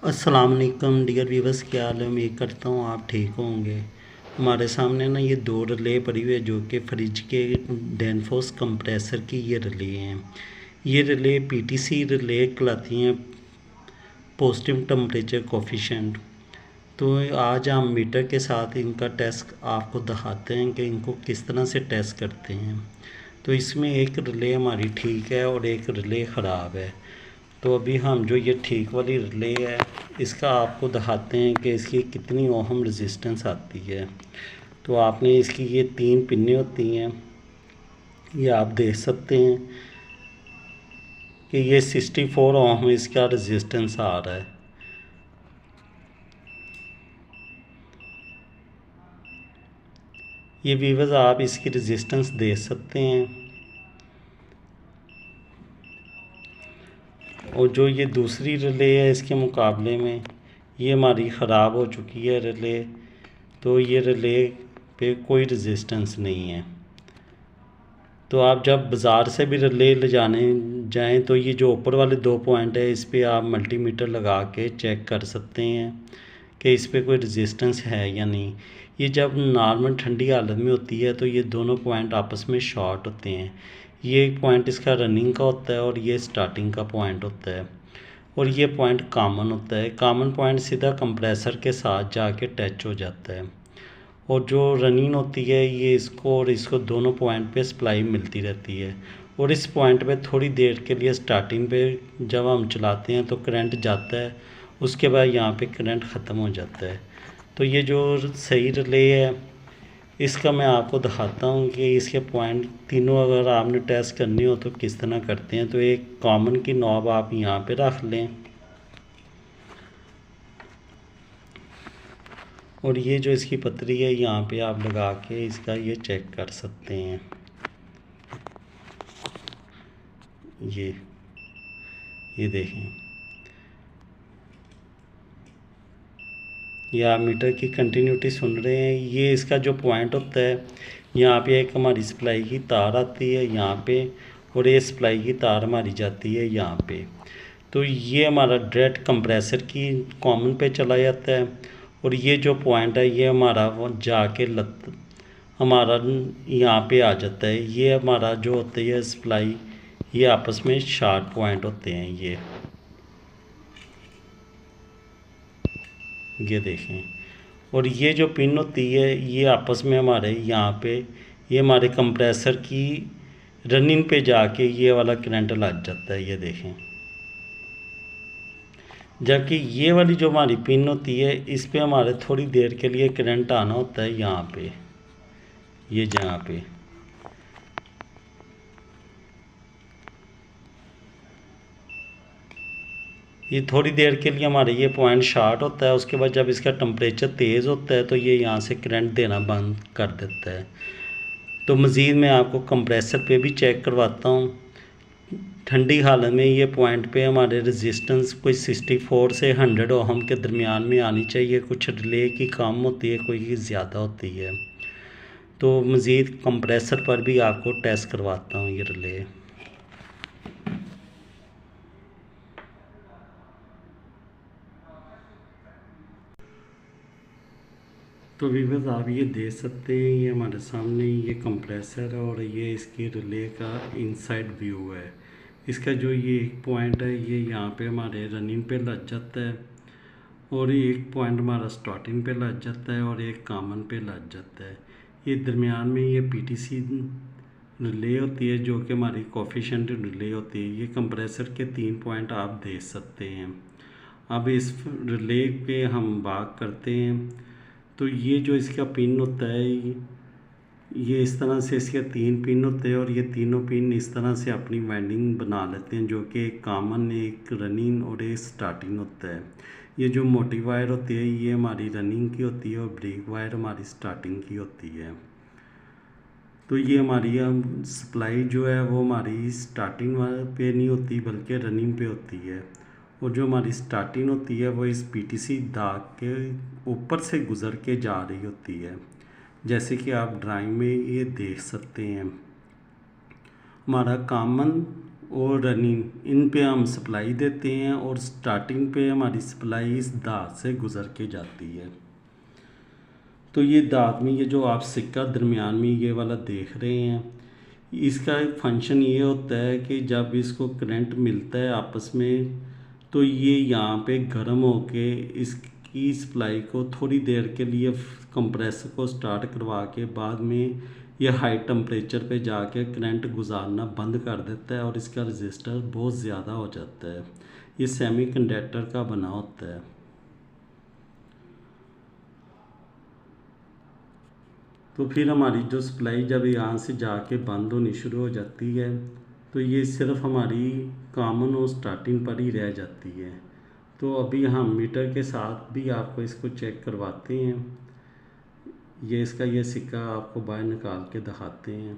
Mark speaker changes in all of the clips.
Speaker 1: अस्सलाम वालेकुम dear viewers, क्या हाल है। उम्मीद करता हूँ आप ठीक होंगे। हमारे सामने ना ये दो रिले पड़ी हुई है जो कि फ्रिज के डैनफोर्स कंप्रेसर की ये रिले हैं। ये रिले पीटीसी रिले कहलाती हैं, पॉजिटिव टेम्परेचर कोफिशिएंट। तो आज हम मीटर के साथ इनका टेस्ट आपको दिखाते हैं कि इनको किस तरह से टेस्ट करते हैं। तो इसमें एक रिले हमारी ठीक है और एक रिले ख़राब है। तो अभी हम जो ये ठीक वाली रिले है इसका आपको दिखाते हैं कि इसकी कितनी ओहम रेजिस्टेंस आती है। तो आपने इसकी ये 3 पिनें होती हैं, ये आप देख सकते हैं कि ये 64 ओहम इसका रेजिस्टेंस आ रहा है। ये व्यूअर्स आप इसकी रेजिस्टेंस देख सकते हैं। और जो ये दूसरी रिले है इसके मुकाबले में ये हमारी ख़राब हो चुकी है रिले। तो ये रिले पे कोई रेजिस्टेंस नहीं है। तो आप जब बाज़ार से भी रिले ले जाने जाएँ तो ये जो ऊपर वाले 2 पॉइंट है इस पे आप मल्टीमीटर लगा के चेक कर सकते हैं कि इस पे कोई रेजिस्टेंस है या नहीं। ये जब नॉर्मल ठंडी हालत में होती है तो ये दोनों पॉइंट आपस में शॉर्ट होते हैं। ये एक पॉइंट इसका रनिंग का होता है और ये स्टार्टिंग का पॉइंट होता है। और ये पॉइंट कॉमन होता है। कॉमन पॉइंट सीधा कंप्रेसर के साथ जाके टच हो जाता है। और जो रनिंग होती है ये इसको और इसको दोनों पॉइंट पे सप्लाई मिलती रहती है। और इस पॉइंट पे थोड़ी देर के लिए स्टार्टिंग पे जब हम चलाते हैं तो करंट जाता है, उसके बाद यहाँ पे करंट ख़त्म हो जाता है। तो ये जो सही रिले है इसका मैं आपको दिखाता हूँ कि इसके पॉइंट तीनों अगर आपने टेस्ट करनी हो तो किस तरह करते हैं। तो एक कॉमन की नॉब आप यहाँ पे रख लें और ये जो इसकी पतरी है यहाँ पे आप लगा के इसका ये चेक कर सकते हैं। ये देखें, ये आप मीटर की कंटिन्यूटी सुन रहे हैं। ये इसका जो पॉइंट होता है यहाँ पे एक हमारी सप्लाई की तार आती है यहाँ पे, और ये सप्लाई की तार हमारी जाती है यहाँ पे। तो ये हमारा डायरेक्ट कंप्रेसर की कॉमन पे चला जाता है। और ये जो पॉइंट है ये हमारा वो जाके हमारा यहाँ पे आ जाता है। ये हमारा जो होता है सप्लाई, ये आपस में शार्ट पॉइंट होते हैं। ये देखें, और ये जो पिन होती है ये आपस में हमारे यहाँ पे ये हमारे कंप्रेसर की रनिंग पे जाके ये वाला करंट लग जाता है। ये देखें, जबकि ये वाली जो हमारी पिन होती है इस पे हमारे थोड़ी देर के लिए करंट आना होता है यहाँ पे, ये जहाँ पे। ये थोड़ी देर के लिए हमारे ये पॉइंट शार्ट होता है। उसके बाद जब इसका टेम्परेचर तेज़ होता है तो ये यहाँ से करंट देना बंद कर देता है। तो मज़ीद मैं आपको कंप्रेसर पे भी चेक करवाता हूँ। ठंडी हालत में ये पॉइंट पे हमारे रेजिस्टेंस कोई 64 से 100 ओहम के दरमियान में आनी चाहिए। कुछ रिले की कम होती है, कोई की ज़्यादा होती है। तो मज़ीद कंप्रेसर पर भी आपको टेस्ट करवाता हूँ ये रिले। तो व्यूअर्स आप ये देख सकते हैं, ये हमारे सामने ये कंप्रेसर है और ये इसकी रिले का इनसाइड व्यू है। इसका जो ये एक पॉइंट है ये यहाँ पे हमारे रनिंग पे लग जाता है, और एक पॉइंट हमारा स्टार्टिंग पे लग जाता है और एक कॉमन पे लग जाता है। ये दरमियान में ये पीटीसी रिले होती है जो कि हमारी कोफिशिएंट रिले होती है। ये कंप्रेसर के 3 पॉइंट आप देख सकते हैं। अब इस रिले पे हम बात करते हैं। तो ये जो इसका पिन होता है ये इस तरह से इसके 3 पिन होते हैं, और ये तीनों पिन इस तरह से अपनी वाइंडिंग बना लेते हैं जो कि एक कॉमन, एक रनिंग और एक स्टार्टिंग होता है। ये जो मोटी वायर होती है ये हमारी रनिंग की होती है और ब्रेक वायर हमारी स्टार्टिंग की होती है। तो ये हमारी सप्लाई जो है वो हमारी स्टार्टिंग पे नहीं होती बल्कि रनिंग पे होती है। और जो हमारी स्टार्टिंग होती है वो इस पीटीसी दाग के ऊपर से गुज़र के जा रही होती है, जैसे कि आप ड्राइंग में ये देख सकते हैं। हमारा कॉमन और रनिंग, इन पे हम सप्लाई देते हैं और स्टार्टिंग पे हमारी सप्लाई इस दांत से गुज़र के जाती है। तो ये दांत में ये जो आप सिक्का दरमियान में ये वाला देख रहे हैं, इसका एक फंक्शन ये होता है कि जब इसको करंट मिलता है आपस में, तो ये यहाँ पे गर्म होके इसकी सप्लाई को थोड़ी देर के लिए कंप्रेसर को स्टार्ट करवा के बाद में ये हाई टेम्परेचर पे जाके करंट गुजारना बंद कर देता है और इसका रजिस्टर बहुत ज़्यादा हो जाता है। ये सेमीकंडक्टर का बना होता है। तो फिर हमारी जो सप्लाई जब यहाँ से जाके बंद होनी शुरू हो जाती है, तो ये सिर्फ हमारी कॉमन और स्टार्टिंग पर ही रह जाती है। तो अभी हम मीटर के साथ भी आपको इसको चेक करवाते हैं। ये इसका ये सिक्का आपको बाहर निकाल के दिखाते हैं।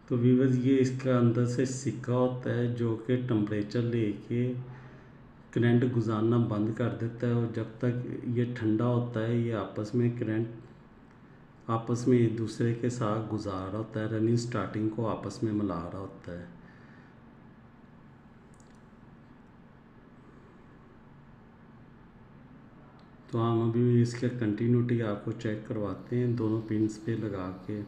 Speaker 1: तो व्यूअर्स, ये इसका अंदर से सिक्का होता है जो कि टेम्परेचर लेके करंट गुजारना बंद कर देता है, और जब तक ये ठंडा होता है ये आपस में करंट आपस में एक दूसरे के साथ गुजार रहा होता है, रनिंग स्टार्टिंग को आपस में मिला रहा होता है। तो हम अभी इसके कंटिन्यूटी आपको चेक करवाते हैं दोनों पिन्स पे लगा के।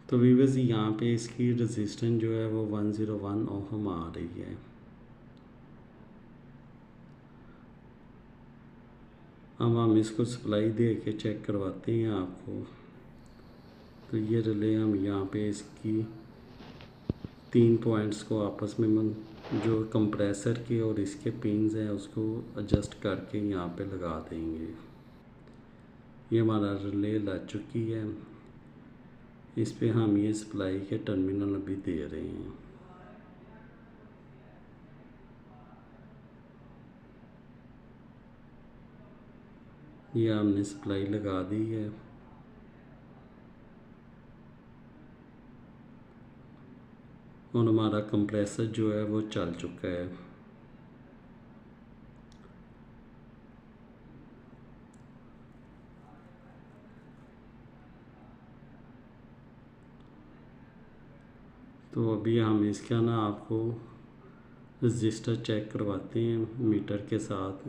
Speaker 1: तो व्यूअर्स, यहाँ पे इसकी रेजिस्टेंस जो है वो 101 ओहम आ रही है। अब हम इसको सप्लाई दे के चेक करवाते हैं आपको। तो ये रिले हम यहाँ पे इसकी 3 पॉइंट्स को आपस में जो कंप्रेसर के और इसके पिन्स हैं उसको एडजस्ट करके यहाँ पे लगा देंगे। ये हमारा रिले लग चुकी है। इस पे हम ये सप्लाई के टर्मिनल अभी दे रहे हैं। ये हमने सप्लाई लगा दी है। और हमारा कंप्रेसर जो है वो चल चुका है। तो अभी हम इसका ना आपको रजिस्टर चेक करवाते हैं मीटर के साथ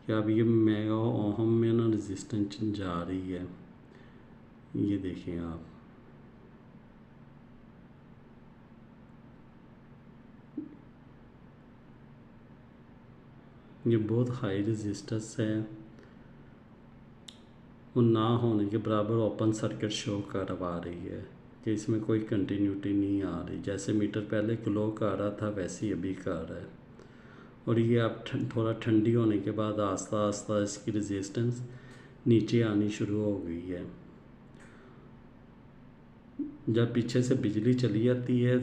Speaker 1: कि अब ये मेगा ओहम में ना रजिस्टेंस जा रही है। ये देखें आप, ये बहुत हाई रजिस्टेंस है और ना होने के बराबर ओपन सर्किट शो करवा रही है कि इसमें कोई कंटिन्यूटी नहीं आ रही। जैसे मीटर पहले ग्लो कर रहा था वैसे ही अभी कर रहा है। और ये अब थोड़ा ठंडी होने के बाद आस्ता आस्ता इसकी रेजिस्टेंस नीचे आनी शुरू हो गई है। जब पीछे से बिजली चली जाती है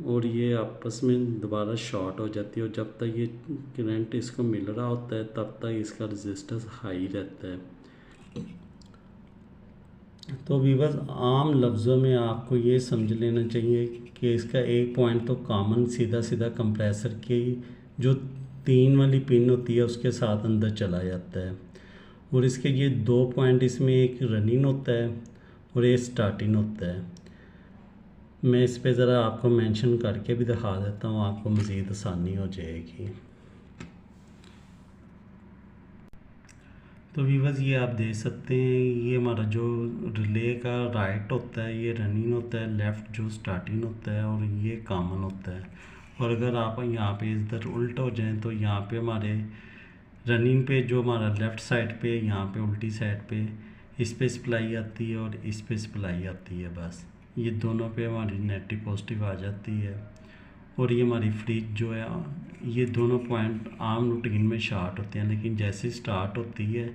Speaker 1: और ये आपस में दोबारा शॉर्ट हो जाती है, और जब तक ये करंट इसको मिल रहा होता है तब तक इसका रेजिस्टेंस हाई रहता है। तो व्यूअर्स, आम लफ्ज़ों में आपको ये समझ लेना चाहिए कि इसका एक पॉइंट तो कॉमन सीधा सीधा कंप्रेसर की जो 3 वाली पिन होती है उसके साथ अंदर चला जाता है, और इसके ये 2 पॉइंट, इसमें एक रनिंग होता है और एक स्टार्टिंग होता है। मैं इस पे ज़रा आपको मेंशन करके भी दिखा देता हूँ, आपको मज़ीद आसानी हो जाएगी। तो व्यूअर्स, ये आप देख सकते हैं, ये हमारा जो रिले का राइट होता है ये रनिंग होता है, लेफ़्ट जो स्टार्टिंग होता है, और ये कॉमन होता है। और अगर आप यहाँ पे इधर उल्टा हो जाएं तो यहाँ पे हमारे रनिंग पे जो हमारा लेफ़्ट साइड पे, यहाँ पे उल्टी साइड पे इस पे सप्लाई आती है और इस पे सप्लाई आती है। बस ये दोनों पे हमारी नेगेटिव पॉजिटिव आ जाती है। और ये हमारी फ्रिज जो है, ये दोनों पॉइंट आम रूटीन में शॉर्ट होते हैं, लेकिन जैसे स्टार्ट होती है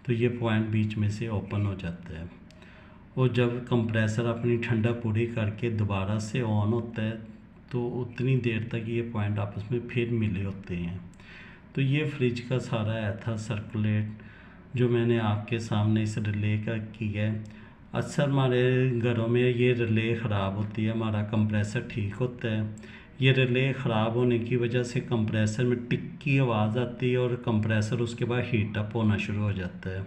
Speaker 1: तो ये पॉइंट बीच में से ओपन हो जाता है। और जब कंप्रेसर अपनी ठंडा पूरी करके दोबारा से ऑन होता है तो उतनी देर तक ये पॉइंट आपस में फिर मिले होते हैं। तो ये फ्रिज का सारा है था सर्कुलेट जो मैंने आपके सामने इस रिले का किया है। अक्सर हमारे घरों में ये रिले ख़राब होती है, हमारा कंप्रेसर ठीक होता है, ये रिले ख़राब होने की वजह से कंप्रेसर में टिक की आवाज़ आती है और कंप्रेसर उसके बाद हीट अप होना शुरू हो जाता है।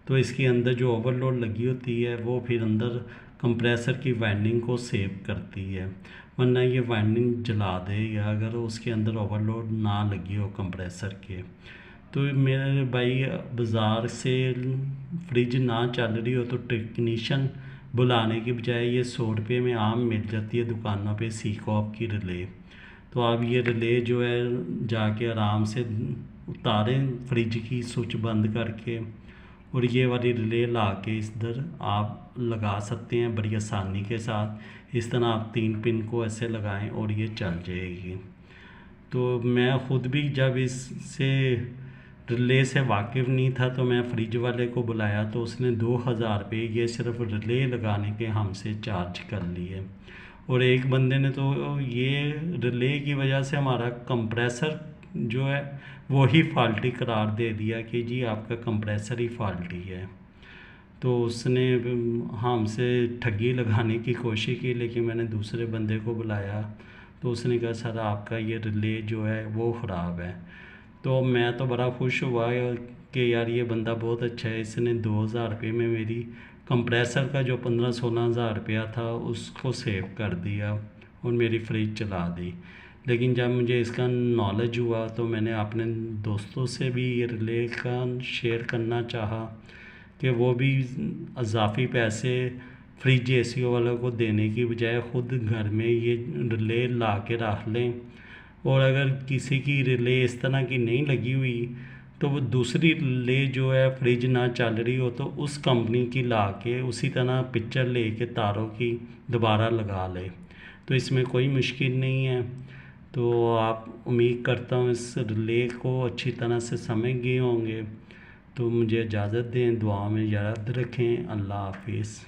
Speaker 1: तो इसके अंदर जो ओवरलोड लगी होती है वो फिर अंदर कंप्रेसर की वाइंडिंग को सेव करती है, वरना ये वाइंडिंग जला देगा अगर उसके अंदर ओवरलोड ना लगी हो कंप्रेसर के। तो मेरे भाई बाज़ार से फ्रिज ना चल रही हो तो टेक्नीशियन बुलाने की बजाय ये 100 रुपये में आम मिल जाती है दुकानों पे सीकॉप की रिले। तो आप ये रिले जो है जाके आराम से उतारें फ्रिज की स्विच बंद करके, और ये वाली रिले ला के इधर आप लगा सकते हैं बड़ी आसानी के साथ। इस तरह आप 3 पिन को ऐसे लगाएं और ये चल जाएगी। तो मैं ख़ुद भी जब इससे रिले से वाकिफ़ नहीं था तो मैं फ्रिज वाले को बुलाया तो उसने 2000 रुपये ये सिर्फ रिले लगाने के हमसे चार्ज कर लिए। और एक बंदे ने तो ये रिले की वजह से हमारा कंप्रेसर जो है वो ही फॉल्टी करार दे दिया कि जी आपका कंप्रेसर ही फॉल्टी है। तो उसने हमसे ठगी लगाने की कोशिश की, लेकिन मैंने दूसरे बंदे को बुलाया तो उसने कहा सर आपका ये रिले जो है वो ख़राब है। तो मैं तो बड़ा खुश हुआ कि यार ये बंदा बहुत अच्छा है, इसने 2000 रुपये में मेरी कंप्रेसर का जो 15-16 हज़ार रुपया था उसको सेव कर दिया और मेरी फ्रिज चला दी। लेकिन जब मुझे इसका नॉलेज हुआ तो मैंने अपने दोस्तों से भी ये रिले का शेयर करना चाहा कि वो भी इजाफी पैसे फ्रिज एसी वालों को देने की बजाय ख़ुद घर में ये रिले ला के रख लें। और अगर किसी की रिले इस तरह की नहीं लगी हुई तो वो दूसरी रिले जो है फ्रिज ना चल रही हो तो उस कंपनी की ला के उसी तरह पिक्चर ले के तारों की दोबारा लगा ले, तो इसमें कोई मुश्किल नहीं है। तो आप उम्मीद करता हूँ इस रिले को अच्छी तरह से समझ गए होंगे। तो मुझे इजाज़त दें, दुआ में याद रखें। अल्लाह हाफिज़।